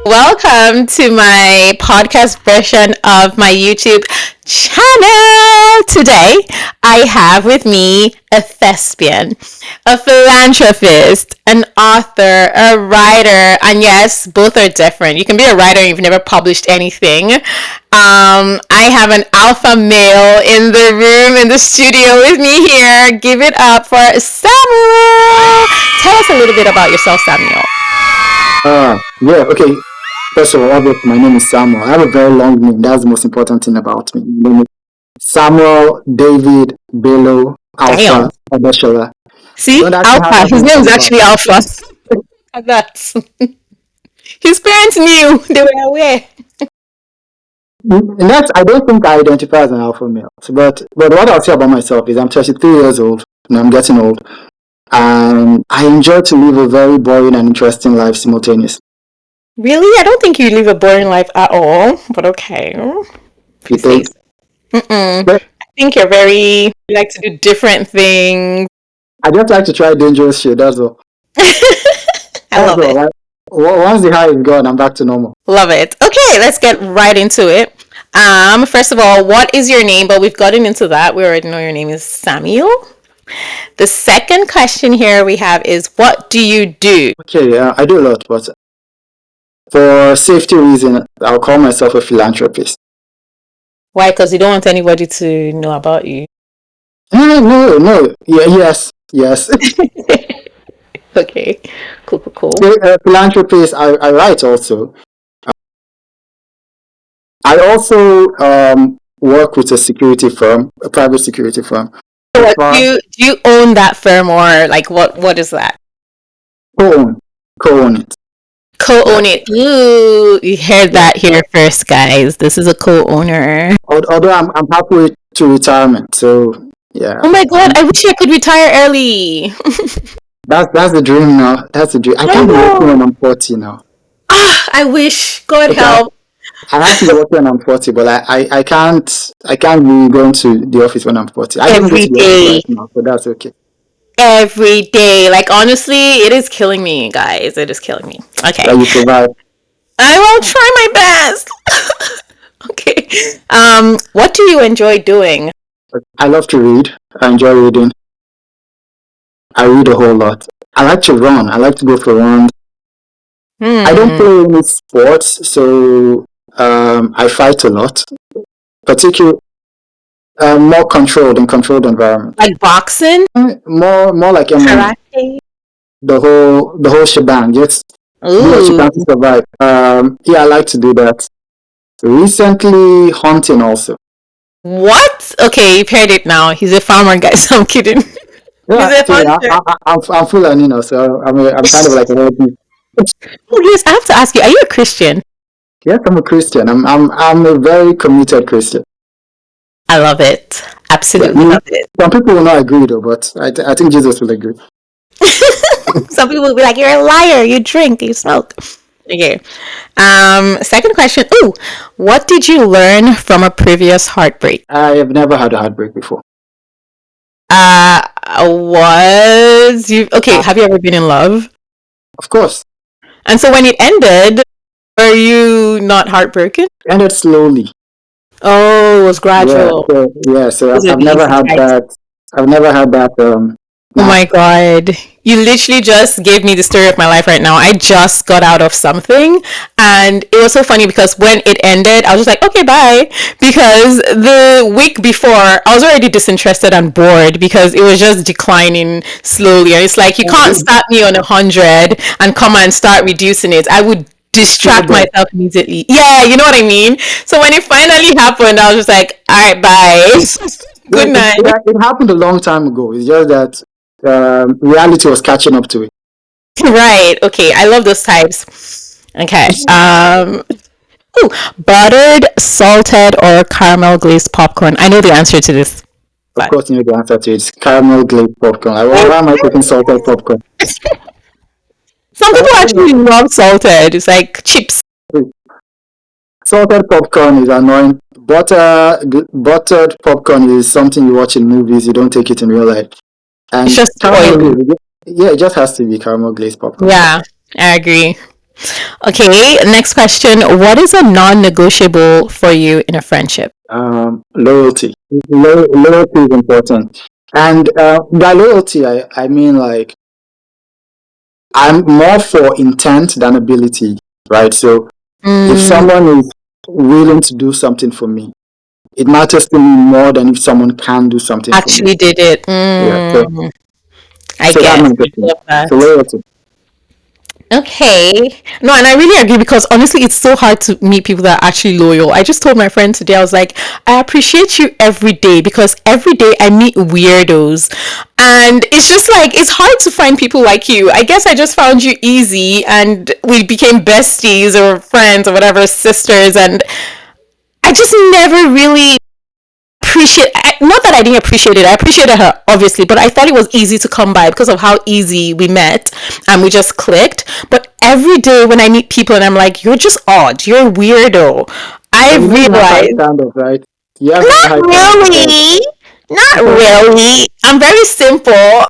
Welcome to my podcast version of my YouTube channel. Today, I have with me a thespian, a philanthropist, an author, a writer, and yes, both are different. You can be a writer and you've never published anything. I have an alpha male in the room, in the studio with me here. Give it up for Samuel. Tell us a little bit about yourself, Samuel. Okay. First of all, my name is Samuel. I have a very long name. That's the most important thing about me. My name is Samuel David Bello Alpha Adeshola. See, Alpha. His name is actually Alpha. That's his parents knew. They were aware. And I don't think I identify as an alpha male. But what I'll say about myself is I'm 33 years old and I'm getting old. And I enjoy to live a very boring and interesting life simultaneously. Really? I don't think you live a boring life at all, but okay. I think you like to do different things. I just like to try dangerous shit, that's all. I love it. Once the high is gone, I'm back to normal. Love it. Okay, let's get right into it. First of all, what is your name? But we've gotten into that. We already know your name is Samuel. The second question here we have is, what do you do? Okay, I do a lot, but for safety reason, I'll call myself a philanthropist. Why? Because you don't want anybody to know about you? No. Yeah, yes. Okay, cool. Philanthropist, I write also. I also work with a security firm, a private security firm. Do you own that firm, or like what is that? Co-own it. Co-own it. Ooh, you heard that here first, guys. This is a co-owner. Although I'm halfway to retirement, so yeah. Oh my god, I wish I could retire early. That's the dream now. That's the dream. I can't be working when I'm 40 now. I wish. God help. I have to be working when I'm 40, but I can't be going to the office when I'm 40. I don't go to the office right now, so that's okay. Every day. Like, honestly, it is killing me, guys. It is killing me. Okay. So you survive. I will try my best. Okay. What do you enjoy doing? I love to read. I enjoy reading. I read a whole lot. I like to run. I like to go for runs. I don't play any sports, so I fight a lot. Particularly more controlled environment. Like boxing? More like karate. The whole shebang. Just do what you can to survive. Yeah, I like to do that. Recently, hunting also. What? Okay, you've heard it now. He's a farmer, guys. I'm kidding. Yeah, I'm Fulani now, so I'm kind of like a healthy. Oh yes, I have to ask you. Are you a Christian? Yes, I'm a Christian. I'm a very committed Christian. I love it. Absolutely love it. Some people will not agree though, but I think Jesus will agree. Some people will be like, "You're a liar. You drink. You smoke." Okay. Second question. Ooh, what did you learn from a previous heartbreak? I have never had a heartbreak before. Have you ever been in love? Of course. And so when it ended, were you not heartbroken? It ended slowly. Oh, it was gradual. So I've never had that. I've never had that. Oh my god. You literally just gave me the story of my life right now. I just got out of something, and it was so funny because when it ended, I was just like, okay, bye. Because the week before, I was already disinterested and bored because it was just declining slowly. And it's like, you can't start me on 100 and come and start reducing it. I would distract myself immediately. Yeah, you know what I mean? So when it finally happened, I was just like, all right, bye. Good night. It happened a long time ago. It's just that reality was catching up to it. Right. Okay. I love those types. Okay. Buttered, salted, or caramel glazed popcorn. I know the answer to this. Of course, you know the answer to it. It's caramel glazed popcorn. Why am I taking salted popcorn? Some people actually love salted. It's like chips. Salted popcorn is annoying. Buttered popcorn is something you watch in movies. You don't take it in real life. And it's just oily. Yeah, it just has to be caramel glazed popcorn. Yeah, I agree. Okay, next question. What is a non-negotiable for you in a friendship? Loyalty. Loyalty is important. And by loyalty, I mean like I'm more for intent than ability, right? So if Mm, someone is willing to do something for me, it matters to me more than if someone can do something for me. actually did it. Yeah. So I so that guess. means the I thing. love So that. loyalty. Okay. No, and I really agree because honestly, it's so hard to meet people that are actually loyal. I just told my friend today, I was like, I appreciate you every day because every day I meet weirdos. And it's just like, it's hard to find people like you. I guess I just found you easy and we became besties or friends or whatever, sisters. And I just never really not that I didn't appreciate it. I appreciated her obviously, but I thought it was easy to come by because of how easy we met and we just clicked. But every day when I meet people and I'm like, you're just odd, you're a weirdo, I But you know you have high realize standards, right? You have very not high standards for friends. really, not really. I'm very simple.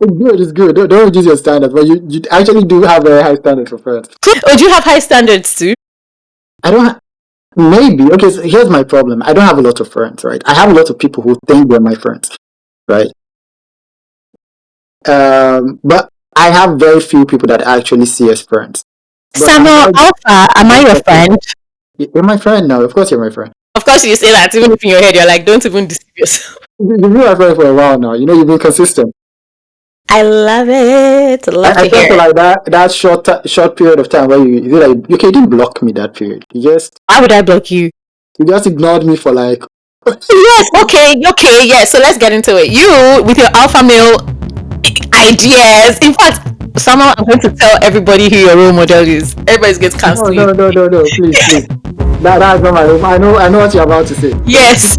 It's good, it's good. Don't reduce your standards, but you actually do have very high standards for friends. Oh, do you have high standards too? I don't maybe okay. So here's my problem. I don't have a lot of friends, right? I have a lot of people who think they're my friends, right? But I have very few people that actually see as friends. But I'm Samuel quite Alpha, am I your respectful. friend? You're my friend now. Of course, you're my friend. Of course you say that even if in your head you're like, don't even deceive yourself. You've been my friend for a while now. You know, you've been consistent. I love it. Love I to felt hear it. like that short period of time where you like okay, you didn't block me that period. Why would I block you? You just ignored me for like Yes, okay, okay, yes. So let's get into it. You with your alpha male ideas. In fact, somehow I'm going to tell everybody who your role model is. Everybody gets no, cancelled. no, no, no, no, please, please. That's not my room. I know what you're about to say. Yes.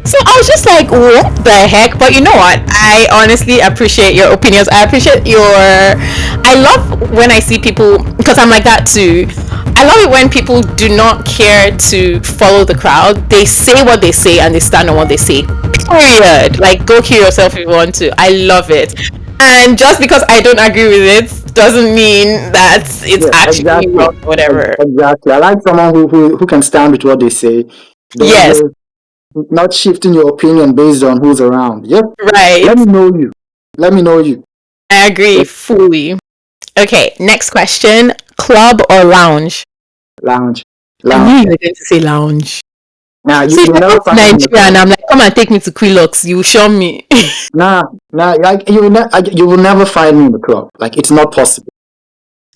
So I was just like, what the heck? But you know what? I honestly appreciate your opinions. I appreciate your. I love when I see people, because I'm like that too. I love it when people do not care to follow the crowd. They say what they say and they stand on what they say. Period. Like, go kill yourself if you want to. I love it. And just because I don't agree with it doesn't mean that it's Yeah, actually exactly. wrong or whatever. Exactly. I like someone who can stand with what they say. Yes, They're not shifting your opinion based on who's around. Yep. right. Let me know you. Let me know you. I agree Yep. fully. Okay, next question. Club or lounge? Lounge. I knew Lounge. you were going to say lounge. Now So if you'll I never come to find me in the Nigeria club. and I'm like, come and take me to Quillox, you will show me. Nah, nah, like you will never find me in the club. Like it's not possible.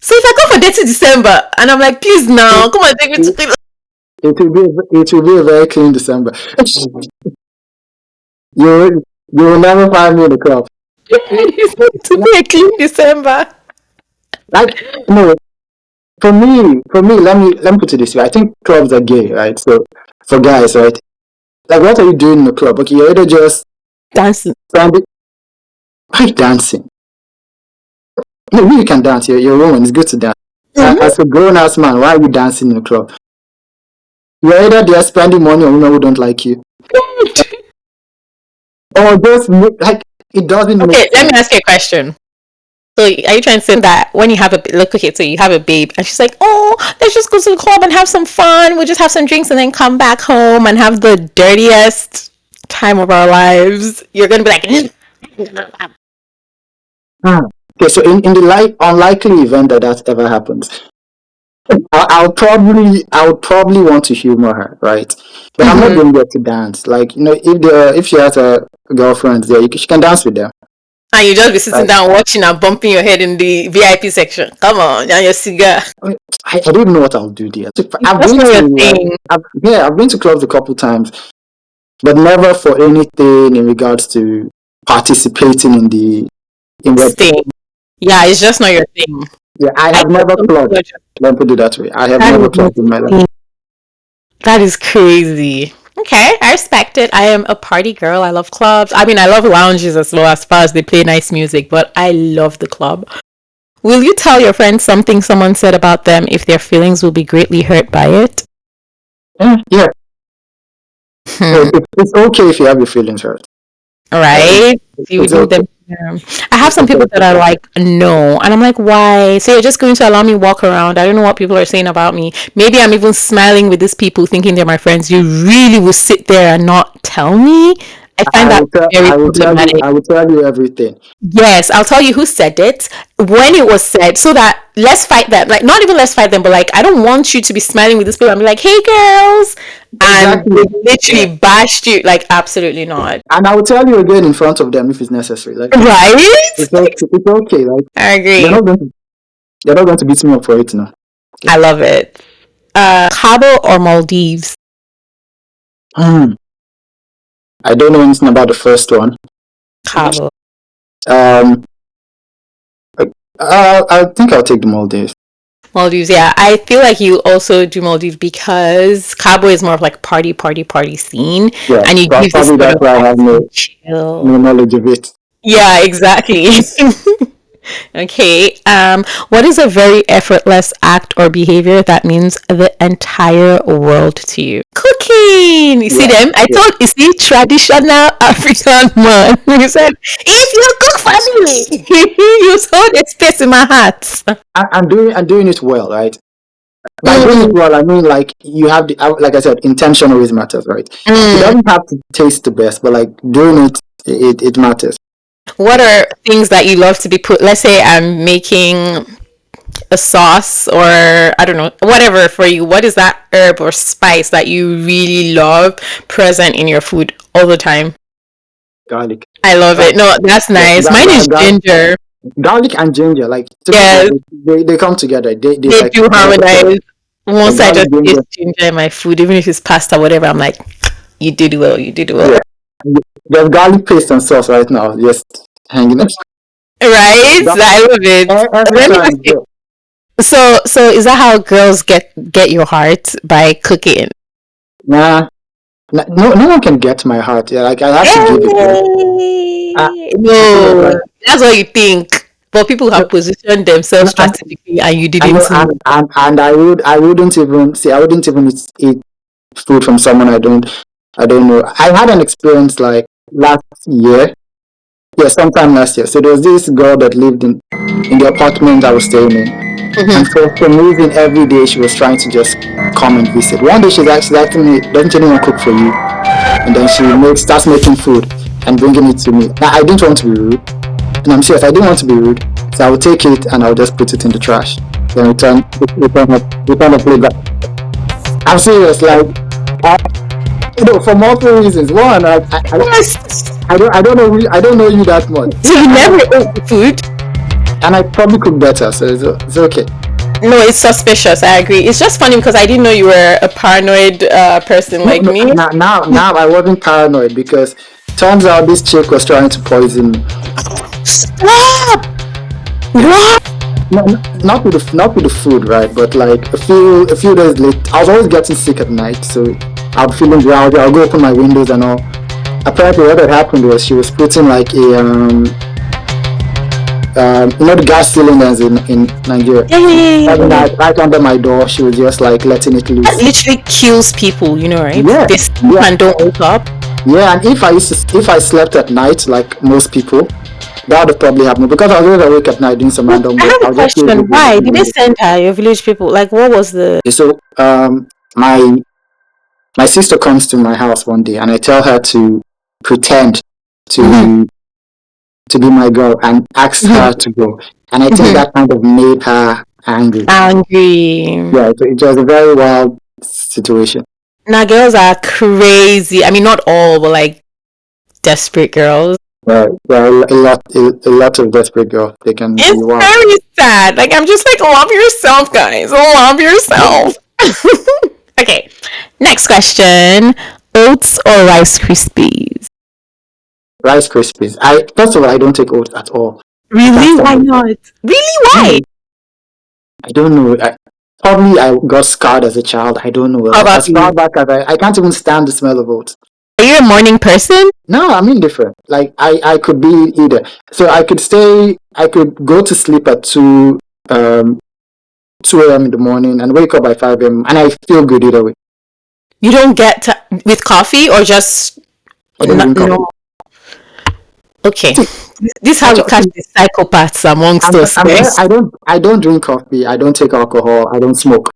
So if I come for dating December and I'm like, please It, now, come and take me to it, Quillox. it will be a very clean December. you you will never find me in the club. It's going to be a clean December. Like no, for me, let me put it this way. I think clubs are gay, right? So for guys, right? Like what are you doing in the club? Okay, you're either just Dancing. standing, why dancing? No, you can dance. You're a woman. It's good to dance. Mm-hmm. As a grown ass man, why are you dancing in the club? You're either there spending money on women who don't like you, or just like it doesn't make Okay, let me sense. ask you a question. So are you trying to say that when you have a look, okay, so you have a babe and she's like, oh, let's just go to the club and have some fun. We'll just have some drinks and then come back home and have the dirtiest time of our lives. You're gonna be like, Ah. Okay, so in the unlikely event that ever happens, I'll probably want to humor her, right? But I'm not mm-hmm. going to get to dance. Like if she has a girlfriend there, she can dance with them. And you just be sitting Right? down watching and bumping your head in the VIP section. Come on, and your cigar. I don't even know what I'll do there. I've That's been not your to thing. I've been to clubs a couple times, but never for anything in regards to participating in what. Thing. Yeah, it's just not your thing. Yeah, I I have guess never some people clubbed. are just, Let me put it that way. I have that never is clubbed in my life. insane. That is crazy. Okay, I respect it. I am a party girl. I love clubs. I mean, I love lounges as well as far as they play nice music, but I love the club. Will you tell your friends something someone said about them if their feelings will be greatly hurt by it? Yeah, Hmm. it's okay if you have your feelings hurt. right? You would It's need okay. them. Yeah. I have It's some people that okay. are like, no. And I'm like, why? So you're just going to allow me walk around. I don't know what people are saying about me. Maybe I'm even smiling with these people thinking they're my friends. You really will sit there and not tell me? I find that very problematic. I will tell you everything. Yes, I'll tell you who said it, when it was said, so that let's fight them. Like, not even let's fight them, but like, I don't want you to be smiling with this people and be like, hey girls. And Exactly. they Yeah. literally bashed you. Like, absolutely not. And I will tell you again in front of them if it's necessary. Like Right? it's okay. It's okay. Like I they're agree. not going to they're not going to beat me up for it now. I love it. Cabo or Maldives? Hmm. I don't know anything about the first one. Cabo. Um. I think I'll take the Maldives. Maldives, yeah. I feel like you also do Maldives because Cabo is more of like party scene, Yeah. and you give this Probably sort that's of why I like have no chill. knowledge of it. Yeah, exactly. Okay. What is a very effortless act or behavior that means the entire world to you? Cooking. You see Yeah. them? I Yeah. thought you see traditional African man. You said if you cook for me, you hold a space in my heart. I'm doing it well, right? By doing it Mm, well, I mean like you have the like I said, intention always matters, right? It mm. doesn't have to taste the best, but like doing it matters. What are things that you love to be put? Let's say I'm making a sauce or I don't know, whatever for you. What is that herb or spice that you really love present in your food all the time? Garlic. I love Gar- it. No, that's yeah, nice. Mine is ginger. garlic and ginger, like together, Yes, they come together. They they like do work together. harmonize. Like Once I garlic just ginger. taste ginger in my food, even if it's pasta, whatever, I'm like, you did well, you did well. Yeah. There's garlic paste and sauce right now, just hanging up. Right? That, I love it. every Let me time, ask you. yeah. So is that how girls get your heart by cooking? Nah, no one can get my heart. Yeah, like I have to give it. Like, I, Hey! I know, No, like, that's what you think. But people no, have positioned themselves no, strategically, and you I know, didn't know. and I wouldn't even see. I wouldn't even eat food from someone I don't know. I had an experience like last year. Yeah, sometime last year. So there was this girl that lived in the apartment I was staying in, and Mm-hmm. for some reason, every day she was trying to just come and visit. One day she's actually asking me, "Doesn't anyone cook for you?" And then starts making food and bringing it to me. Now I didn't want to be rude, and I'm serious. I didn't want to be rude, so I would take it and I'll just put it in the trash. Then return the plate back. I'm serious. Like, I, for multiple reasons. One, Yes. I don't know I don't know you that much, So you and never ate the food? I probably cook better, so it's okay. No, it's suspicious. I agree. It's just funny because I didn't know you were a paranoid person No, like no, me. now I wasn't paranoid because turns out this chick was trying to poison me. Stop! Yeah. What? No, not with the food, right? But like a few days later, I was always getting sick at night, so I'm feeling drowsy. I'll go open my windows and all. Apparently, what had happened was she was putting like the gas cylinders in Nigeria. Yeah, yeah, yeah, Every yeah. night, right under my door, she was just like letting it That loose. literally kills people, you know, right? Yeah, They sleep yeah, and don't wake up. yeah. And if I slept at night, like most people, that would have probably happened because I was always awake at night doing some But random I work. have a I'll just close question. the door. Why did they send her, your village people? Like, what was the? So my sister comes to my house one day and I tell her to pretend Mhm, to be my girl and ask mhm, her to go. And I think mhm. that kind of made her angry. Angry. Yeah, it was a very wild situation. Now, girls are crazy. I mean, not all, but like desperate girls. A lot of desperate girls. They can be It's wild. very sad. Like, I'm just like, love yourself, guys. Love yourself. Okay, next question. Oats or Rice Krispies? Rice Krispies. I first of all, I don't take oats at all. I can't Really? Why stand it. not? Really? Why? No, I don't know. Probably I got scarred as a child. I don't know. How Like about as far you? back as I can't even stand the smell of oats. Are you a morning person? No, I'm indifferent. Like I could be either. So I could go to sleep at 2 a.m. in the morning and wake up by 5 a.m. and I feel good either way. You don't get with coffee or just I don't drink coffee. no? Okay. This is how we catch the psychopaths amongst us, guys. I don't drink coffee. I don't take alcohol. I don't smoke.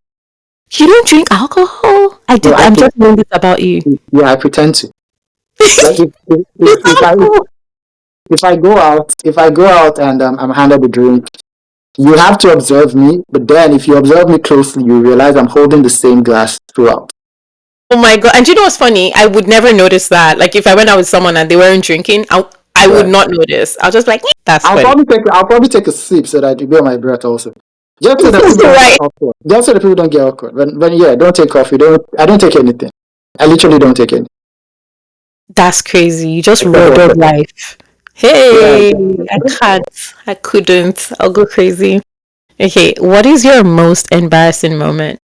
You don't drink alcohol? No, I'm just knowing this about you. yeah, I pretend to. Like You sound cool. if I go out and I'm handed a drink, you have to observe me. But then, if you observe me closely, you realize I'm holding the same glass throughout. Oh my god! And you know what's funny? I would never notice that. Like if I went out with someone and they weren't drinking, I would Yeah. not notice. I'll just be like, that's funny. I'll probably take a sip so that it be on my breath also. Just so that people don't Right. get awkward. Just so that people don't get awkward. But yeah, don't take coffee. I don't take anything. I literally don't take anything. That's crazy. You just Except rode water. on life. Yeah. Hey, I can't. I couldn't. I'll go crazy. Okay, what is your most embarrassing moment?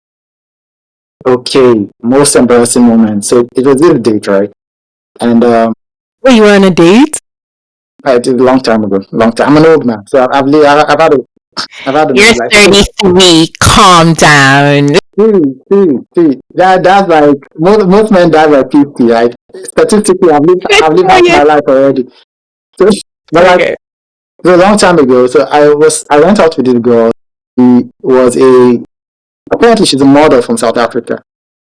Okay. Most embarrassing moment. So it was this date, right? And Wait, you were on a date? I did a long time ago. Long time. I'm an old man, so I've had You're enough. Like 33. Calm down. see. That's like most men die by 50. Like statistically, I've lived Oh, half yeah. my life already. So, but like Okay. it was a long time ago. So I went out with this girl. She was apparently she's a model from South Africa.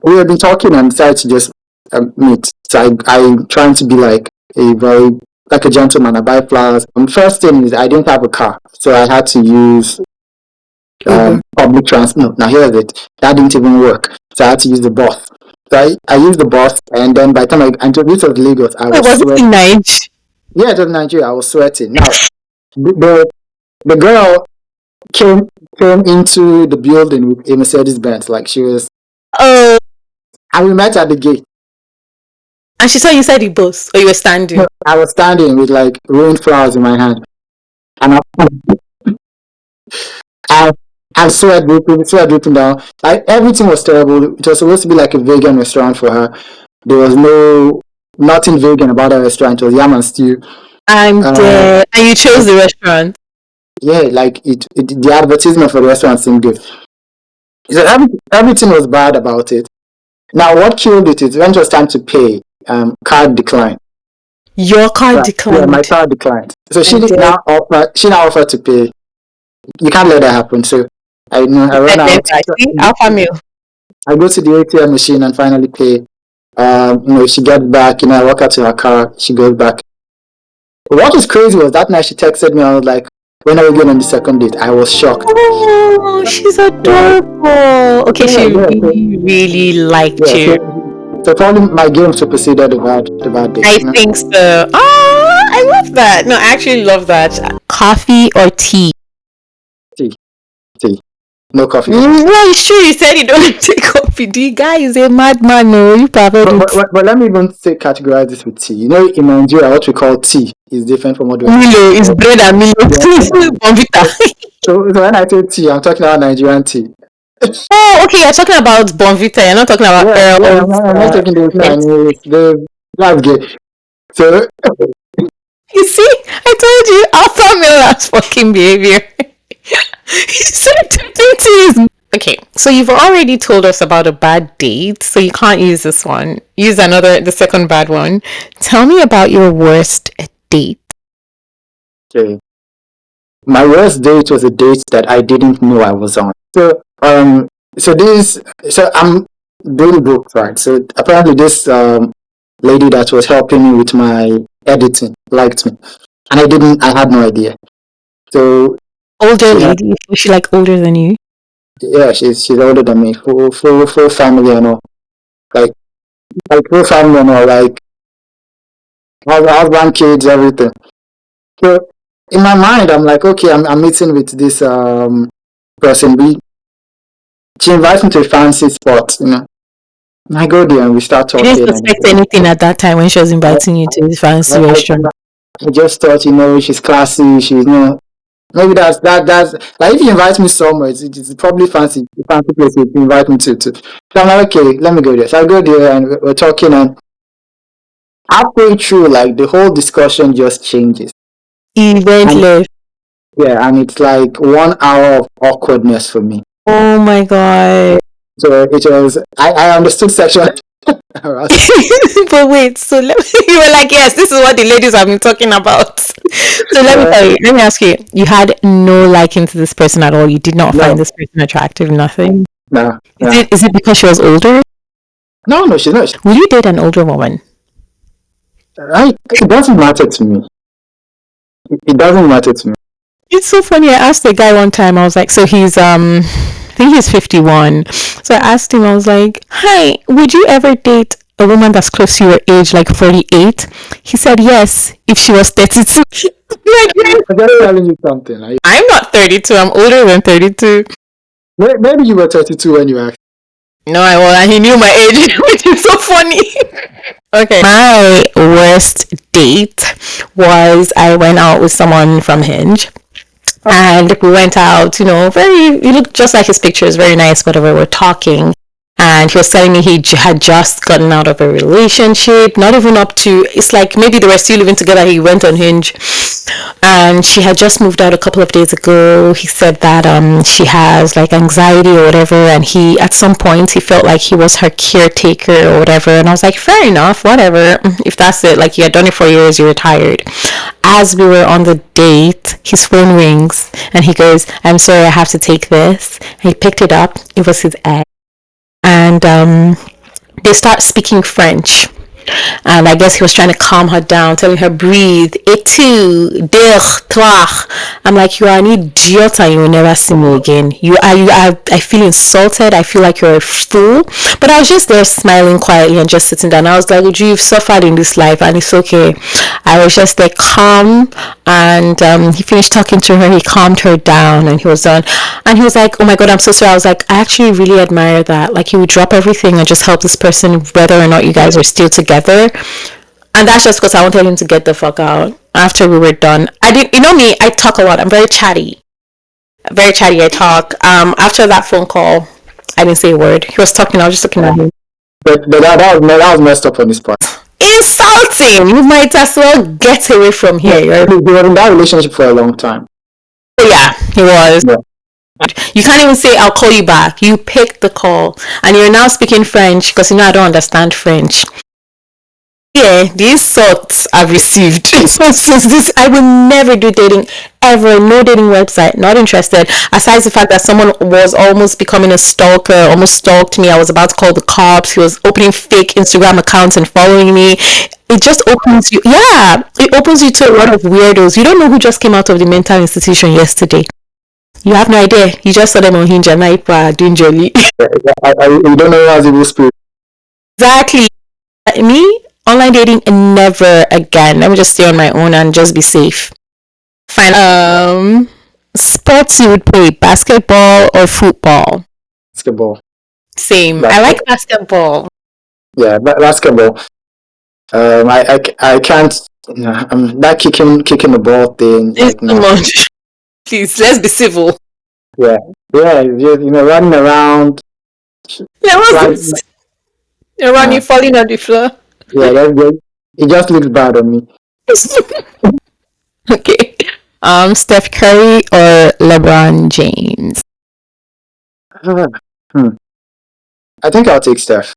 We had been talking and decided to just meet. So I'm trying to be like like a gentleman. I buy flowers. First thing is I didn't have a car, so I had to use public transport. No, now here's it. That didn't even work. So I had to use the bus. So I used the bus, and then by the time I introduced to Lagos, I Wait, was was it sweating. in Nigeria? Yeah, it was Nigeria. I was sweating. Now the girl came into the building with a Mercedes Benz, like she was, Oh, and we met at the gate. and she saw you inside the bus, or you were standing. I was standing with like ruined flowers in my hand, and I, I sweat dripping down. Like everything was terrible. It was supposed to be like a vegan restaurant for her. There was nothing vegan about the restaurant. It was yam and stew. I'm dead. And you chose the restaurant. Yeah, like the advertisement for the restaurant seemed good. So everything was bad about it. Now, what killed it is when it was time to pay, card declined. Your card Right. Yeah, my declined. card declined. So I'm dead. she now offered to pay. You can't let that happen. So I run I out. never. See, Alpha male. I go to the ATM machine and finally pay. She gets back. I walk out to her car. She goes back. What was crazy was that night she texted me. I was like, "When are we going on the second date?" I was shocked. Oh, she's adorable. Okay, she really, really liked you. So probably my game superseded the bad date. I think so. Oh, I love that. No, I actually love that. Coffee or tea? Tea. No coffee. Well, sure, you said you don't take coffee. The guy is a madman. No, you prefer But let me even categorize this with tea. In Nigeria, what we call tea is different from what we Milo is bread and Milo. Bonvita. So when I say tea, I'm talking about Nigerian tea. Oh, okay. You're talking about Bonvita. You're not talking about I'm not taking those Chinese. That's good. So you see, I told you, alpha male has fucking behavior. He said to okay, so you've already told us about a bad date, so you can't use this one. Use the second bad one. Tell me about your worst date. okay. My worst date was a date that I didn't know I was on. So so I'm doing books, right? So apparently this lady that was helping me with my editing liked me, and I had no idea. So Older she lady? Was she like older than you? yeah, she's older than me, full family and all, like full family and all, like husband, kids, everything. So in my mind, I'm like, okay, I'm meeting with this person. She invites me to a fancy spot. And I go there and we start You talking. didn't suspect anything at that time when she was inviting you to this fancy restaurant. I just thought, she's classy. Maybe that's like if you invite me somewhere, it's probably fancy place you invite me to. So I'm like, okay, let me go there. So I go there and we're talking, and halfway through, like the whole discussion just changes. Event And left. yeah, and it's like 1 hour of awkwardness for me. Oh my god. So it was I understood But wait, so you were like, yes, this is what the ladies have been talking about. So let me ask you, you had no liking to this person at all. You did not find No, this person attractive, nothing. no, Is no, it because she was older? no, she's not. Will you date an older woman? It doesn't matter to me. It doesn't matter to me. It's so funny. I asked the guy one time, I was like, so he's I think he's 51. So I asked him, I was like, hi, would you ever date a woman that's close to your age, like 48? He said yes, if she was 32. Like, yes. I'm just telling you something. I'm not 32, I'm older than 32. Maybe you were 32 when you asked. No, I was, and he knew my age, which is so funny. Okay. My worst date was I went out with someone from Hinge. And we went out, he looked just like his pictures, very nice, whatever. We're talking. And he was telling me he had just gotten out of a relationship, not even up to, it's like maybe they were still living together. He went on Hinge and she had just moved out a couple of days ago. He said that she has like anxiety or whatever, and he at some point he felt like he was her caretaker or whatever. And I was like, fair enough, whatever, if that's it, like you had done it for years, you're retired. As we were on the date, his phone rings and he goes, I'm sorry, I have to take this. And he picked it up. It was his ex. And they start speaking French. And I guess he was trying to calm her down, telling her, breathe, et tu, deux, trois. I'm like, you are an idiot and you will never see me again. I feel insulted. I feel like you're a fool. But I was just there smiling quietly and just sitting down. I was like, you've suffered in this life and it's okay. I was just there calm, and he finished talking to her. He calmed her down and he was done. And he was like, oh my God, I'm so sorry. I was like, I actually really admire that. Like, you would drop everything and just help this person whether or not you guys are still together. And that's just because I wanted him to get the fuck out after we were done. Me, I talk a lot. I'm very chatty. I talk. After that phone call, I didn't say a word. He was talking, I was just looking at him. But that was messed up on his part. Insulting! You might as well get away from here. He was in that relationship for a long time. Yeah, he was. Yeah. You can't even say, I'll call you back. You picked the call. And you're now speaking French because I don't understand French. Yeah, the insults I've received. I will never do dating ever. No dating website. Not interested. Aside the fact that someone was almost becoming a stalker, almost stalked me. I was about to call the cops. He was opening fake Instagram accounts and following me. It just opens you. Yeah, it opens you to a lot of weirdos. You don't know who just came out of the mental institution yesterday. You have no idea. You just saw them on Hinge and now people are doing jolly. You don't know who has evil spirit. Exactly. Me? Online dating, never again. Let me just stay on my own and just be safe. Fine. Sports you would play, basketball or football? Basketball. Same. I like basketball. Yeah, basketball. I can't. That kicking the ball thing. It's too much. Please, let's be civil. Yeah, running around. You're running, falling on the floor. Yeah, that's good. It just looks bad on me. Okay. Steph Curry or LeBron James? I think I'll take Steph.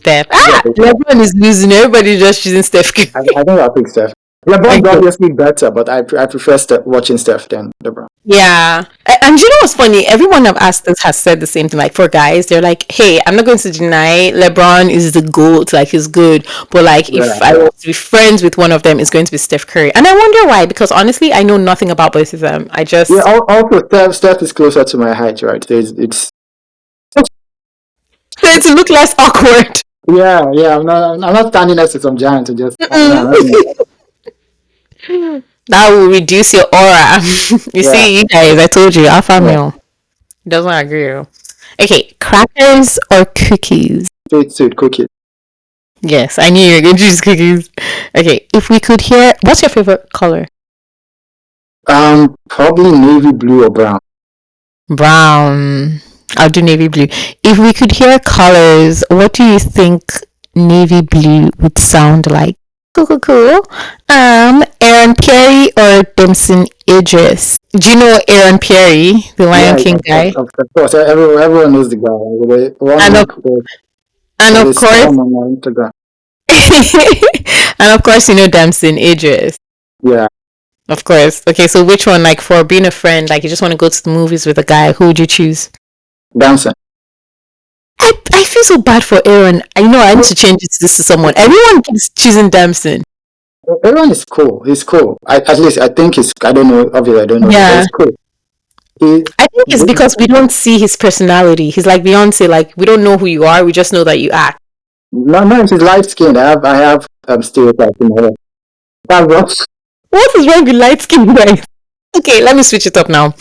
LeBron is losing. Everybody just choosing Steph Curry. I think I'll take Steph. LeBron's obviously better, but I prefer watching Steph than LeBron. Yeah. And you know what's funny? Everyone I've asked this has said the same thing. Like, for guys, they're like, hey, I'm not going to deny LeBron is the GOAT, like he's good. But like, if I was to be friends with one of them, it's going to be Steph Curry. And I wonder why, because honestly, I know nothing about both of them. I just... Yeah, also Steph is closer to my height, right? It's... to look less awkward. Yeah, I'm not standing next to some giant to just... That will reduce your aura. See, you guys, I told you, alpha male doesn't agree. Okay, crackers or cookies? Straight cookies. Yes, I knew you were going to choose cookies. Okay, if we could hear, what's your favorite color? Probably navy blue or brown. Brown. I'll do navy blue. If we could hear colors, what do you think navy blue would sound like? Cool. Aaron Pierre or Damson Idris? Do you know Aaron Pierre, the Lion King guy? Of course, everyone knows the guy. And So they of course, spam on my Instagram. and of course, you know Damson, Idris. Yeah, Of course. Okay, so which one, like for being a friend, like you just want to go to the movies with a guy, who would you choose? dancing. I feel so bad for Aaron. I know I need to change it to this to someone. Everyone keeps choosing Damson. Everyone is cool. He's cool. At least I think he's. I don't know. Obviously, I don't know. But Yeah. he's cool. He, I think it's because we don't see his personality. He's like Beyonce, like we don't know who you are, we just know that you act. no, he's light skinned. I have stereotypes in my head. That's what. What is wrong with light skin guys? Okay, let me switch it up now.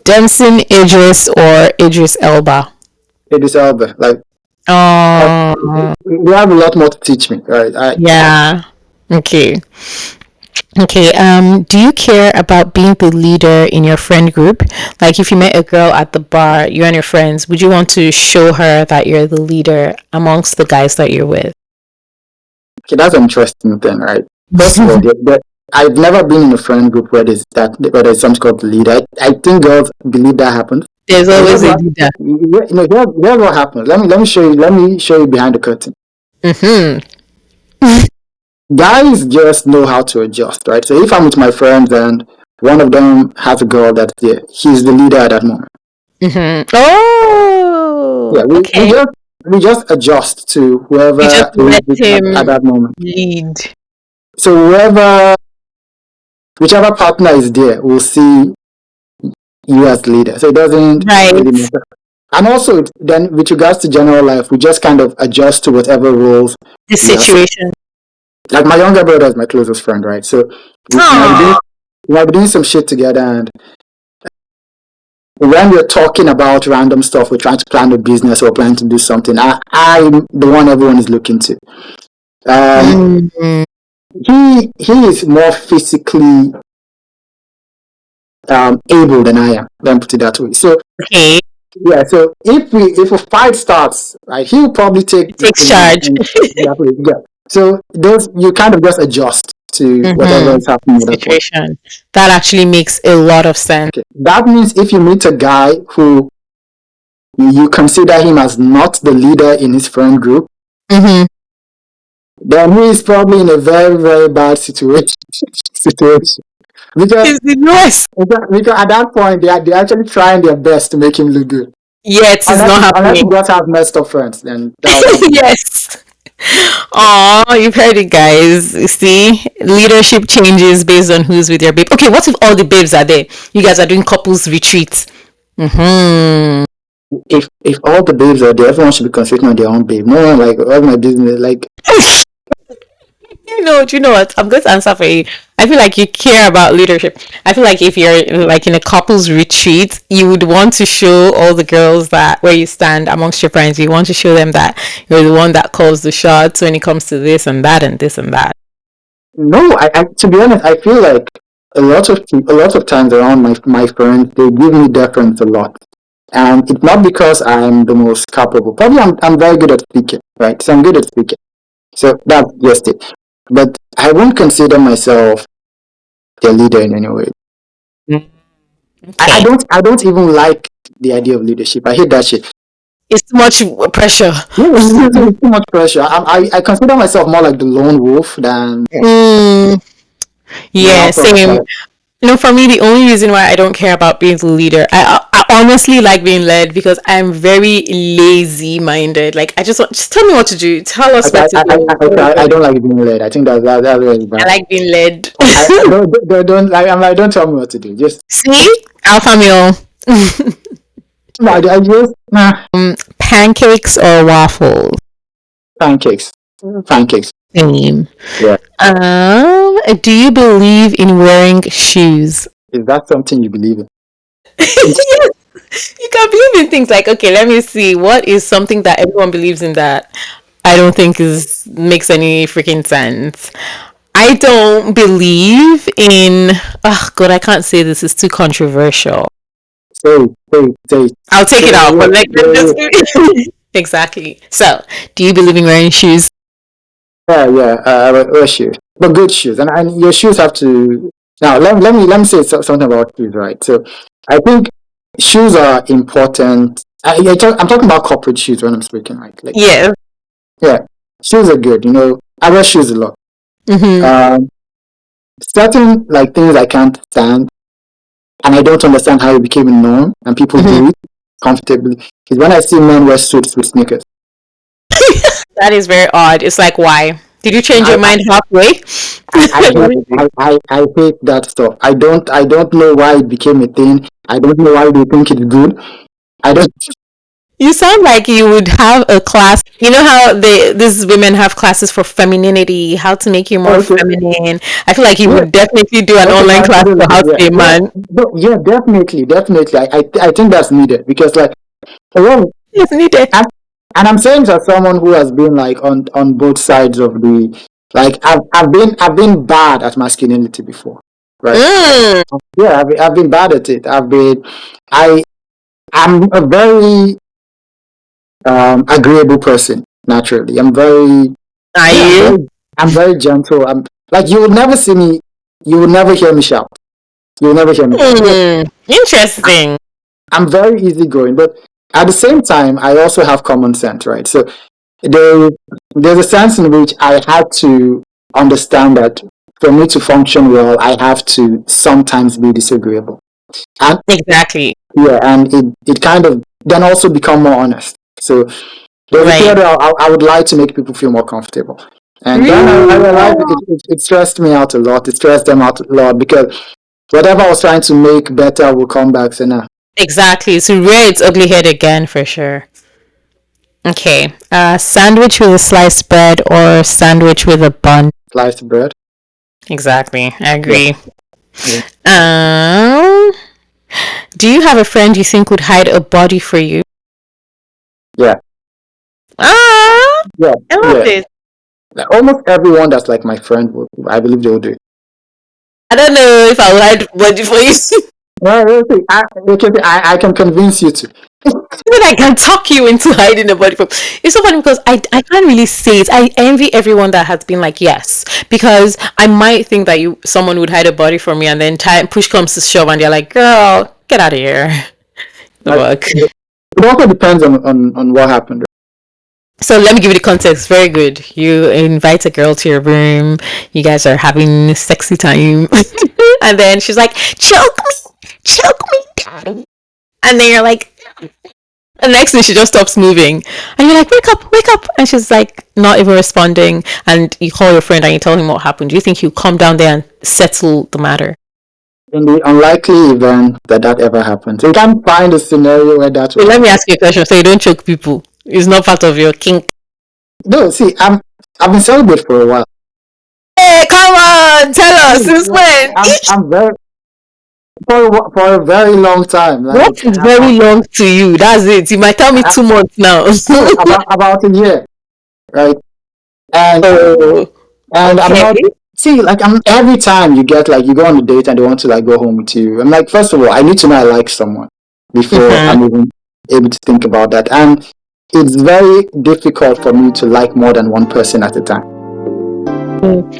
Damson, Idris, or Idris Elba? It is Elba. Like you have a lot more to teach me. Right? Yeah. Okay. Okay. Do you care about being the leader in your friend group? Like, if you met a girl at the bar, you and your friends, would you want to show her that you're the leader amongst the guys that you're with? Okay, that's an interesting thing, right? First of all, I've never been in a friend group where there's some sort of leader. I think girls believe that happens. There's always a leader. Here's what happens. Let me show you. Let me show you behind the curtain. Guys just know how to adjust, right? So if I'm with my friends and one of them has a girl that's there, he's the leader at that moment. Oh, Yeah, okay. we just adjust to whoever You just let him at that moment. lead. So whichever partner is there will see you as leader. So it doesn't Right. really matter. And also, then with regards to general life, we just kind of adjust to whatever roles. The situation. Like my younger brother is my closest friend, right? So we might be doing some shit together, and when we're talking about random stuff, we're trying to plan a business or planning to do something. I'm the one everyone is looking to. He is more physically able than I am. Let me put it that way. So Okay. yeah. So if a fight starts, right, he'll probably take Takes charge. yeah. So those you kind of just adjust to whatever is happening at that point. Situation. That actually makes a lot of sense. Okay. That means if you meet a guy who you consider him as not the leader in his friend group, then he is probably in a very, very bad situation. Because, It's the US. because at that point, they're actually trying their best to make him look good. Yet it's not Unless you happening. just have messed up friends, then that Yes. Oh, you've heard it, guys. You see, leadership changes based on who's with your babe. Okay, what if all the babes are there? You guys are doing couples retreats. if all the babes are there, everyone should be concentrating on their own babe. No one like all my business. Like Do you know what? I'm going to answer for you. I feel like you care about leadership. I feel like if you're like in a couples retreat, you would want to show all the girls that where you stand amongst your friends, you want to show them that you're the one that calls the shots when it comes to this and that and this and that. no, I to be honest, I feel like a lot of times around my friends, they give me deference a lot. And it's not because I'm the most capable. Probably I'm very good at speaking, right? So I'm good at speaking. So that's just it. But I won't consider myself their leader in any way. Okay. I don't even like the idea of leadership. I hate that shit. It's too much pressure. It's too much pressure. I consider myself more like the lone wolf than Yeah, same. For me, the only reason why I don't care about being the leader, I honestly like being led because I'm very lazy minded. Like, just tell me what to do. Tell us what to do. I don't like being led. I think that's really bad. I like being led. I don't like. I'm like, don't tell me what to do. Just See? Alpha male. no, I just Pancakes or waffles? pancakes. Pancakes. Same. Yeah. Do you believe in wearing shoes? Is that something you believe in? Yes. You can believe in things like, okay, let me see. What is something that everyone believes in that I don't think makes any freaking sense? I don't believe in. Oh God, I can't say this. It's too controversial. Say. I'll take it out. But like, Yeah. exactly. So, do you believe in wearing shoes? Yeah. Wear shoes, but good shoes, and your shoes have to. Now, let me say something about shoes, right? So, I think shoes are important I'm talking about corporate shoes when I'm speaking, right? Like, Yeah. yeah, shoes are good. I wear shoes a lot. Mm-hmm. Certain like things I can't stand, and I don't understand how it became a norm, and people Mm-hmm. do it comfortably. Is when I see men wear suits with sneakers. That is very odd. It's like, why? Did you change I, your mind halfway? I hate I hate that stuff. I don't know why it became a thing. I don't know why they think it's good. I don't. You sound like you would have a class. You know how these women have classes for femininity, how to make you more Okay. feminine. I feel like you Yeah. would definitely do an Okay. online class for how to Yeah. be a Yeah. man. Yeah. Definitely. I think that's needed because like, well, It's needed. and, and I'm saying to someone who has been like on both sides of the like I've been bad at masculinity before, right? Mm. Yeah, I've been bad at it. I I'm a very agreeable person naturally. Are Yeah, you? I'm very gentle. I'm like you will never hear me shout. You will never hear me shout. Yeah, Interesting. I'm very easygoing, but at the same time, I also have common sense, right? So there, there's a sense in which I had to understand that for me to function well, I have to sometimes be disagreeable. And Exactly. yeah, and it kind of then also become more honest. So there's a Right. period I would like to make people feel more comfortable. And then I Really? realized it stressed me out a lot. It stressed them out a lot because whatever I was trying to make better will come back. So now, Exactly. So rear its ugly head again for sure. Okay. Sandwich with a sliced bread or sandwich with a bun. sliced bread. Exactly. I Yeah, agree. yeah, Um, do you have a friend you think would hide a body for you? yeah, Ah, yeah, I love yeah. it. Like, almost everyone that's like my friend, I believe they will do it. I don't know if I would hide a body for you. Well, we'll see. I can convince you to. Even I can talk you into hiding the body from. It's so funny because I can't really say it. I envy everyone that has been like yes, because I might think that someone would hide a body from me, and then time push comes to shove, and they're like, "Girl, get out of here." The Like, fuck. it also depends on what happened. So let me give you the context. Very good. You invite a girl to your room. You guys are having sexy time, and then she's like, choke me, daddy." And then you're like, and next thing she just stops moving, and you're like, wake up, and she's like not even responding. And you call your friend and you tell him what happened. Do you think he'll come down there and settle the matter? In the unlikely event that ever happens, you can't find a scenario where that So will let me happen. ask you a question. So you don't choke people. It's not part of your kink. No, see, I've been celibate for a while. Hey, come on, tell us since when? I'm very for a very long time. What Like is very long to you? That's it. You might tell me I, 2 months now. no, about a year, right? And Oh, and I'm okay. not see like I'm every time you get like you go on a date and they want to like go home with you. I'm like, first of all, I need to know I like someone before Mhm. I'm even able to think about that. And it's very difficult for me to like more than one person at a time.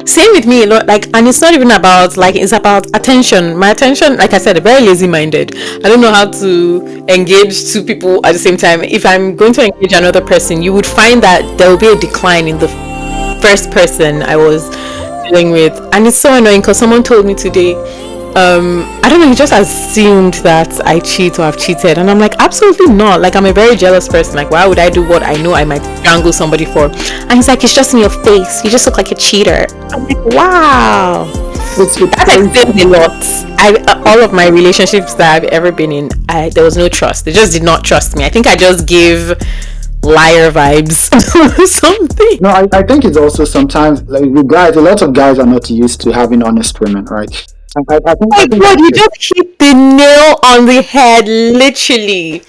Same with me, like, and it's not even about like it's about attention. My attention, like I said, very lazy-minded. I don't know how to engage two people at the same time. If I'm going to engage another person, you would find that there will be a decline in the first person I was dealing with, and it's so annoying because someone told me today. I don't know, he just assumed that I cheat or have cheated, and I'm like, absolutely not. Like, I'm a very jealous person. Like, why would I do what I know I might strangle somebody for? And he's like, it's just in your face. You just look like a cheater. I'm like, wow, It's that crazy. explains a lot. All of my relationships that I've ever been in, there was no trust. They just did not trust me. I think I just gave liar vibes or something. No, I think it's also sometimes like with guys, a lot of guys are not used to having honest women, right? I My think God, that's you it. just hit the nail on the head, literally.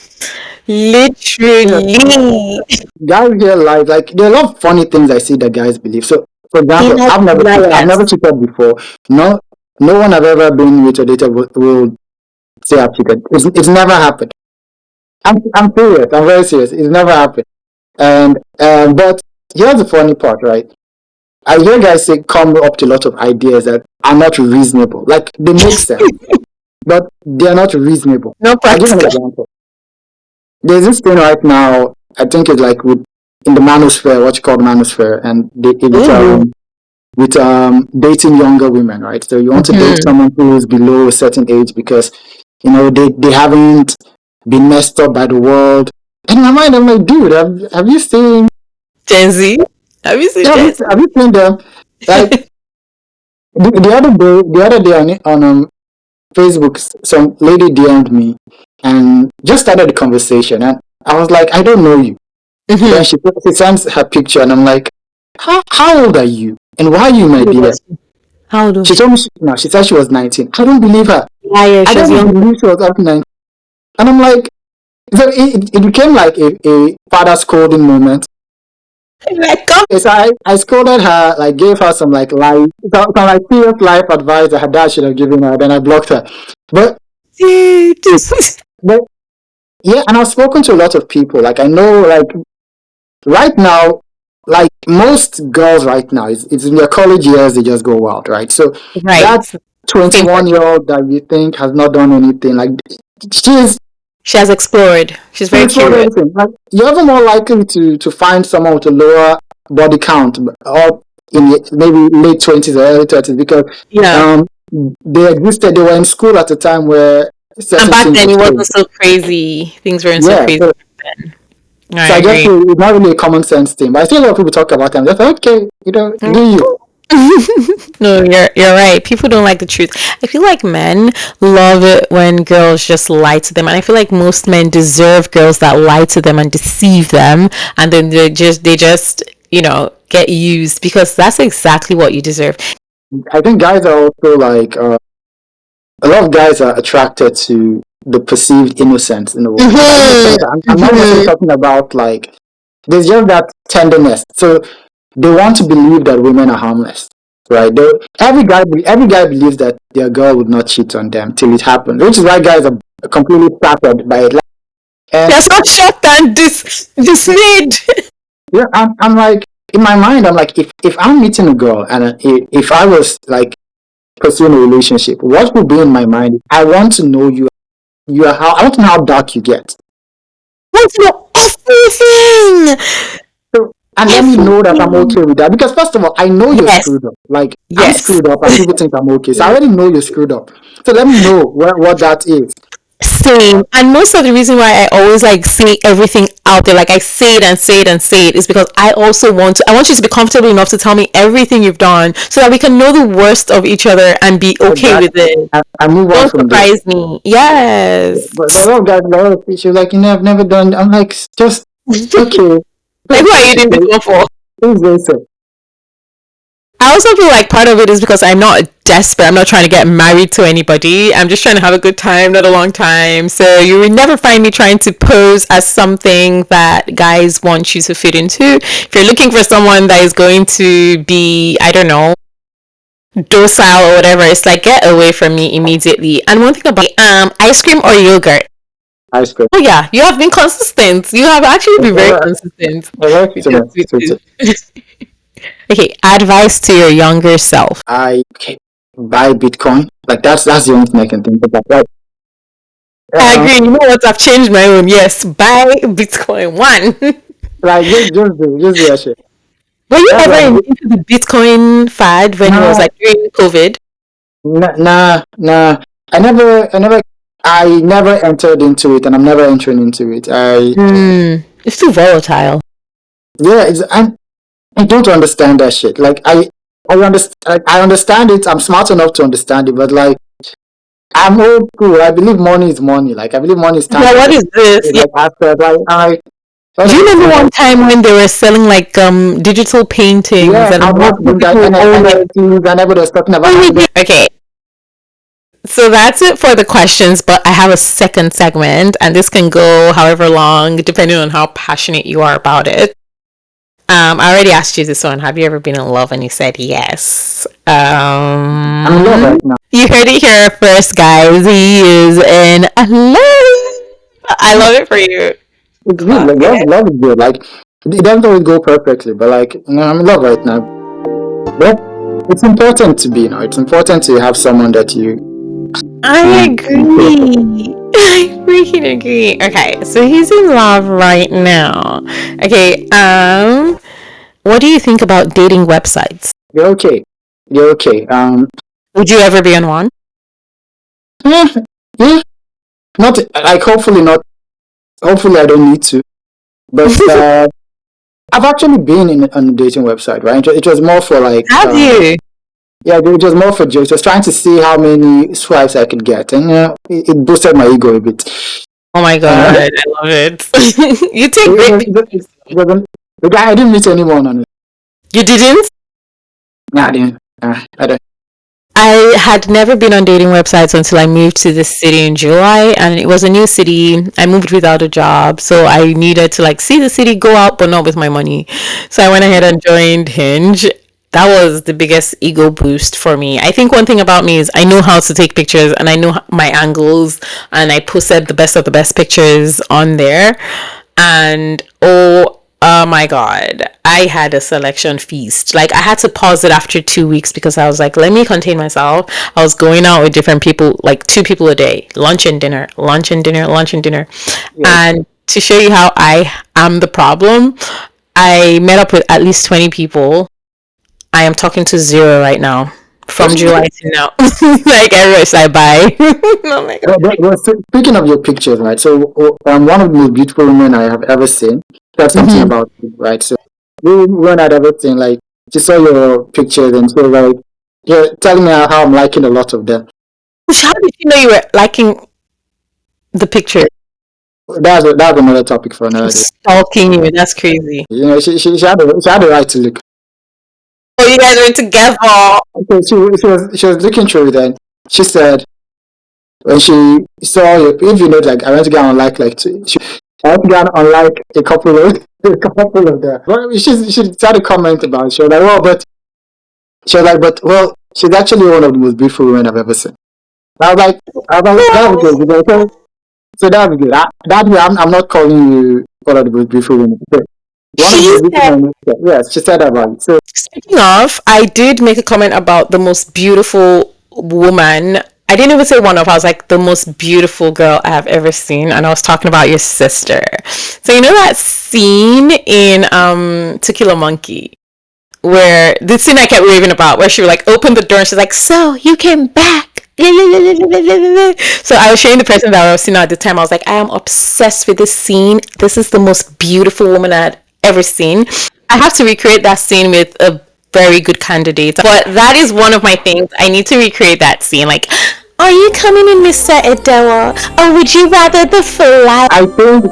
Yeah, Literally. guys here like there are a lot of funny things I see that guys believe. So, for They example, like I've liars. never cheated before. No, no one I've ever been with or dated will say I've cheated. It's never happened. I'm serious. I'm very serious. It's never happened. And but here's the funny part, right? I hear guys say come up to a lot of ideas that are not reasonable. Like they make sense, but they're not reasonable. No I'll give you an practical. example. there's this thing right now. I think it's like in the manosphere, what you call manosphere, and with dating younger women, right? So you want to date someone who is below a certain age because they haven't been messed up by the world. And in my mind, I'm like, dude, have you seen Gen Z? Have you seen Gen Z? Have you seen them? Like the other day on Facebook, some lady DM'd me and just started the conversation, and I was like, I don't know you. Then she sends her picture, and I'm like, how old are you? And why are you my dear? How old? She told me she said she was 19. I don't believe her. Yeah, I don't believe she was up 19. And I'm like, so it became like a father scolding moment. So I scolded her, like gave her some like serious life advice that her dad should have given her. Then I blocked her. But yeah, and I've spoken to a lot of people. Like I know, like right now, like most girls right now, it's in their college years, they just go wild, right? So that 21-year-old that you think has not done anything, like she has explored. She's very curious. Like, you're ever more likely to find someone with a lower body count or in maybe late 20s or early 30s because they were in school at a time where and back then it wasn't so crazy. Things weren't so crazy back then. So I guess it's not really a common sense thing, but I see a lot of people talk about them. They're like, okay, do you? No, you're right. People don't like the truth. I feel like men love it when girls just lie to them, and I feel like most men deserve girls that lie to them and deceive them, and then they just get used, because that's exactly what you deserve. I think guys are also like a lot of guys are attracted to the perceived innocence in the world. I'm not necessarily talking about like there's just that tenderness. So they want to believe that women are harmless, right? Every guy believes that their girl would not cheat on them till it happens, which is why guys are completely startled by it. They're so shocked and dismayed. Yeah, I'm like, in my mind, I'm like, if I'm meeting a girl and if I was like pursuing a relationship, what would be in my mind? I want to know you. I want to know how dark you get. I want to know everything. And let me know that I'm okay with that. Because first of all, I know you're screwed up. Like, I'm screwed up and people think I'm okay. So I already know you're screwed up. So let me know what that is. Same. And most of the reason why I always like say everything out there, like I say it and say it and say it, is because I also want you to be comfortable enough to tell me everything you've done so that we can know the worst of each other and be okay with it. I move on from there. Don't surprise me. Yes. But a lot of guys, a lot of people, like, I've never done. I'm like, just okay. Like, who are you doing this for? I also feel like part of it is because I'm not desperate. I'm not trying to get married to anybody. I'm just trying to have a good time, not a long time. So you would never find me trying to pose as something that guys want you to fit into. If you're looking for someone that is going to be, I don't know, docile or whatever, it's like, get away from me immediately. And one thing about ice cream or yogurt. Ice cream. Oh yeah, you have been consistent. You have actually been very consistent. Okay, advice to your younger self. Buy Bitcoin. Like that's the only thing I can think about. Right? I agree. You know what? I've changed my own. Yes, buy Bitcoin. One. Like just do that shit. Were you ever into the Bitcoin fad when it was like during COVID? Nah. I never entered into it, and I'm never entering into it. It's too volatile. Yeah, I don't understand that shit. Like I understand it. I'm smart enough to understand it, but like I'm old school. I believe money is money. Like I believe money is time. Yeah, what is this? Do you remember one time when they were selling like digital paintings and everybody was talking about? Okay. So that's it for the questions, but I have a second segment, and this can go however long, depending on how passionate you are about it. I already asked you this one. Have you ever been in love? And you said yes. I'm in love right now. You heard it here first, guys. He is in love. I love it for you. It's good. Like, love is good. Like, it doesn't always go perfectly, but like, I'm in love right now. But it's important to be, it's important to have someone that you. I agree. I freaking agree. Okay, so he's in love right now. Okay, what do you think about dating websites? You're okay. You're okay. Would you ever be on one? Yeah, yeah. Not like hopefully not. Hopefully I don't need to. But I've actually been on a dating website, right? It was more for like Have you? yeah, it was more for jokes. I was trying to see how many swipes I could get, and it boosted my ego a bit. Oh my Uh, god, I love it. You take it great was, pictures. it wasn't, the guy I didn't meet anyone on it. You didn't? Nah, I didn't. I don't. I had never been on dating websites until I moved to this city in July, and it was a new city. I moved without a job, so I needed to like see the city, go out, but not with my money. So I went ahead and joined Hinge. That was the biggest ego boost for me. I think one thing about me is I know how to take pictures and I know my angles, and I posted the best of the best pictures on there. And oh my god, I had a selection feast. Like I had to pause it after 2 weeks because I was like, let me contain myself. I was going out with different people, like two people a day, lunch and dinner, lunch and dinner, lunch and dinner. Yeah. And to show you how I am the problem, I met up with at least 20 people. I am talking to zero right now. From July to now. Like everyone's like bye. Oh my god. Speaking of your pictures, right? So, one of the most beautiful women I have ever seen. That's something Mhm. about you, right? So, when I'd ever seen, like, she saw your pictures and so, like, you're telling me how I'm liking a lot of them. How did you know you were liking the picture? That's another topic for another day. Stalking you. That's crazy. You know, she had the right to look. Oh, you guys were together. Okay, she was looking through it and she said when she saw your, if you know, like, I went to go and like I went to go and like a couple of a couple of them. Well, she started to comment about it. She was like, well, but she was like, but well, she's actually one of the most beautiful women I've ever seen. I was like, that was good. You know, so that was good. That way, I'm not calling you one of the most beautiful women. So, one of the She most beautiful said, women. Yes, she said that about it. So speaking of, I did make a comment about the most beautiful woman. I didn't even say one of, I was like, the most beautiful girl I have ever seen. And I was talking about your sister. So, you know that scene in To Kill a Monkey? Where the scene I kept raving about, where she would like open the door and she's like, "So you came back." So I was showing the person that I was seeing at the time. I was like, I am obsessed with this scene. This is the most beautiful woman I'd ever seen. I have to recreate that scene with a very good candidate. But that is one of my things. I need to recreate that scene. Like, are you coming in, Mr. Edewa? Or would you rather the fly? I think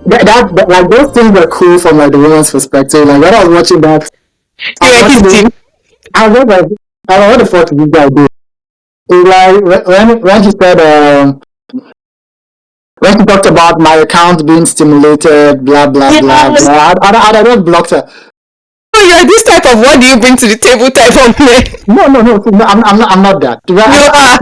like those things were cool from like the woman's perspective. Like when I was watching that, I was watching this, I was just like, I don't know what the fuck did this guy do? It's like when he said when she talked about my account being stimulated, blah blah blah Yes. blah. I just blocked her. Oh, you're this type of what do you bring to the table type of man. No. See, no I'm not that. You are.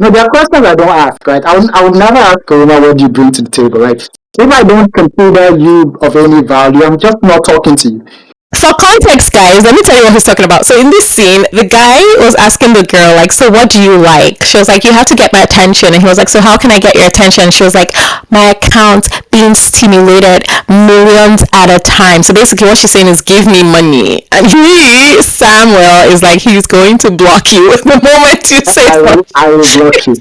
No, there are questions I don't ask. Right? I would never ask a woman what do you bring to the table. Right? If I don't consider you of any value, I'm just not talking to you. For context, guys, let me tell you what he's talking about. So in this scene, the guy was asking the girl, like, so what do you like? She was like, you have to get my attention. And he was like, so how can I get your attention? She was like, my account being stimulated millions at a time. So basically what she's saying is give me money. And he, Samuel, is like, he's going to block you the moment you say something. I will block you.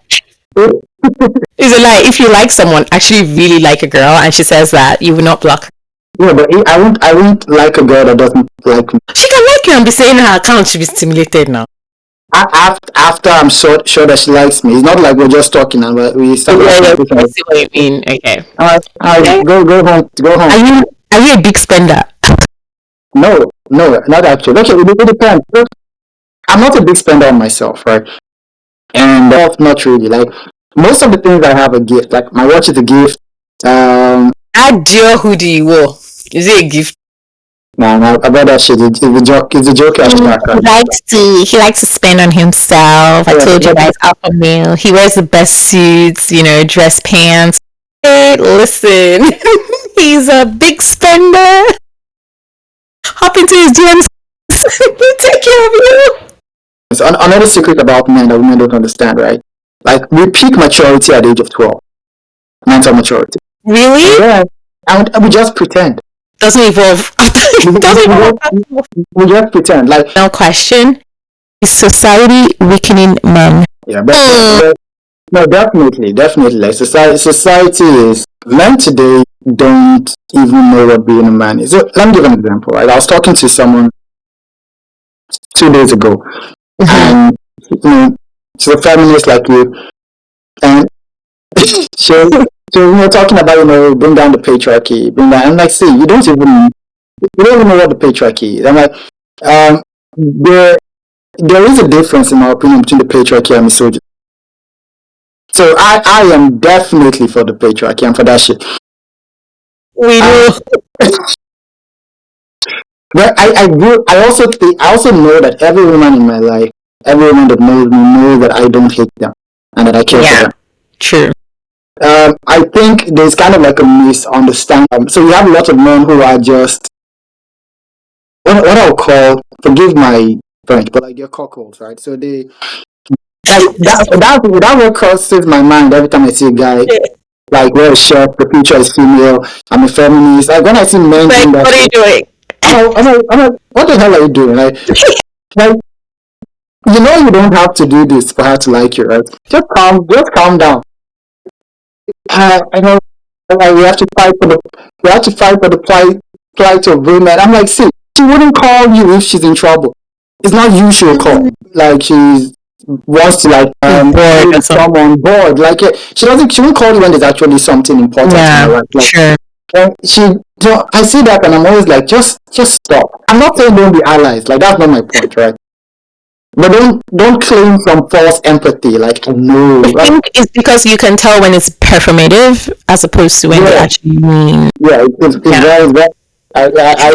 Is it like, if you like someone, actually really like a girl, and she says that, you will not block her? Yeah, but I won't like a girl that doesn't like me. She can like you and be saying her account should be stimulated now. After I'm sure that she likes me, it's not like we're just talking and we start. Yeah, I see what you mean. Okay. Alright, go home. Are you a big spender? No, not actually. Okay, it depends. I'm not a big spender on myself, right? And not really. Like most of the things I have a gift. Like my watch is a gift. That your hoodie you wore, is it a gift? Nah, about that shit. It's a joke. It's a joke. He likes to spend on himself. I told you guys, alpha male. He wears the best suits, dress pants. Hey, listen, he's a big spender. Hop into his DMs. He'll take care of you. So another secret about men that women don't understand, right? Like we peak maturity at the age of 12, mental maturity. Really? Yeah, and we just pretend. Doesn't evolve. We just pretend. Like no question. Is society weakening men? Yeah, but no, definitely. Like society is men today don't even know what being a man is. So let me give an example. Right, I was talking to someone 2 days ago, and she's a feminist like you, and so we're talking about bring down the patriarchy, bring down. I'm like, see, you don't even know what the patriarchy is. I'm like, there is a difference in my opinion between the patriarchy and misogyny. So I am definitely for the patriarchy and for that shit. We do. But I also know that every woman in my life, every woman that knows me knows that I don't hate them and that I care for them. True. I think there's kind of like a misunderstanding. So you have a lot of men who are just what I'll call, forgive my French, but like they're cockles, right? So they that what crosses my mind every time I see a guy like wear a shirt, the picture is female, I'm a feminist. Like when I see men doing that, what are you doing? I'm like, what the hell are you doing? Like you don't have to do this for her to like you, right? Just calm down. I know, like we have to fight for the plight of women. I'm like, see, she wouldn't call you if she's in trouble. It's not you she'll call. Like she wants to bored someone bored. Like she won't call you when there's actually something important. Yeah, sure. I see that and I'm always like, just stop. I'm not saying don't be allies. Like that's not my point, right? But don't claim some false empathy. Like no, I think it's because you can tell when it's performative as opposed to when they actually mean. Yeah, it's very. The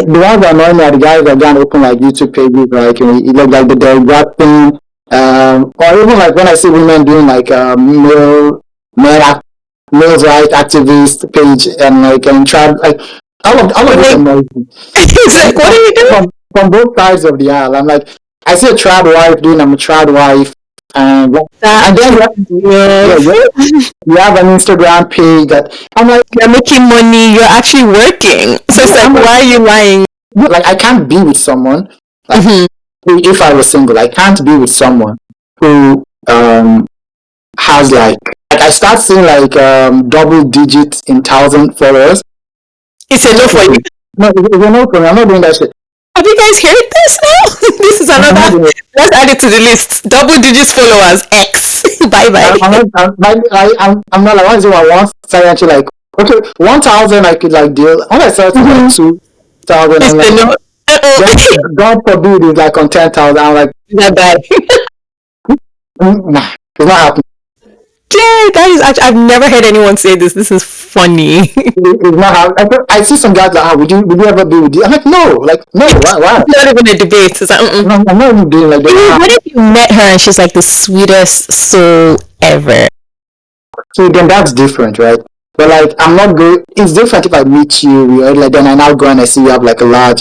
ones that annoy me are the guys that don't open like YouTube pages, like you look like the rap thing, or even like when I see women doing like male rights activist page and like try like all of this annoys me. It's like, what are you doing? From both sides of the aisle, I'm like, I see a trad wife doing I'm a trad wife, and then you have an Instagram page that I'm like, you're making money, you're actually working. So it's like, why are you lying? Like I can't be with someone. Like, if I was single, I can't be with someone who has like I start seeing like double digits in 1,000 followers. It's a no for you. No, it's a no for me. I'm not doing that shit. Have you guys heard this now? This is another. Let's add it to the list. Double digits followers. X. Bye bye. I'm not like I want actually like okay 1,000 I could like deal. When I started like 2,000, I'm like God forbid it's like on 10,000. I'm like that bad. Nah, it's not happening. Jay, that is actually, I've never heard anyone say this. This is funny. It's not happening. I see some guys like, would you ever be with you? I'm like, no. Why? It's not even a debate. It's like, I'm not even doing like that. What if you met her and she's like the sweetest soul ever? So then that's different, right? But like, I'm not good. It's different if I meet you, like then I now go and I see you have like a large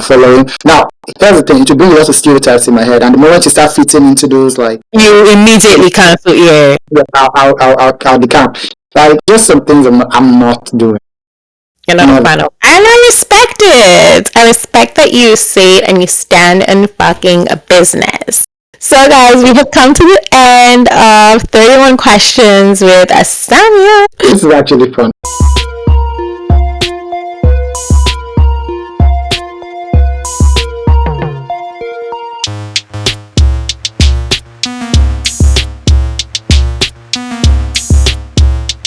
following. Now, here's the thing, to bring lots of stereotypes in my head, and the moment you start fitting into those, like you immediately cancel. I'll decamp. Like just some things I'm not doing. You're not a fan of, and I respect it. I respect that you say it and you stand in fucking a business. So guys, we have come to the end of 31 questions with Samuel. This is actually fun.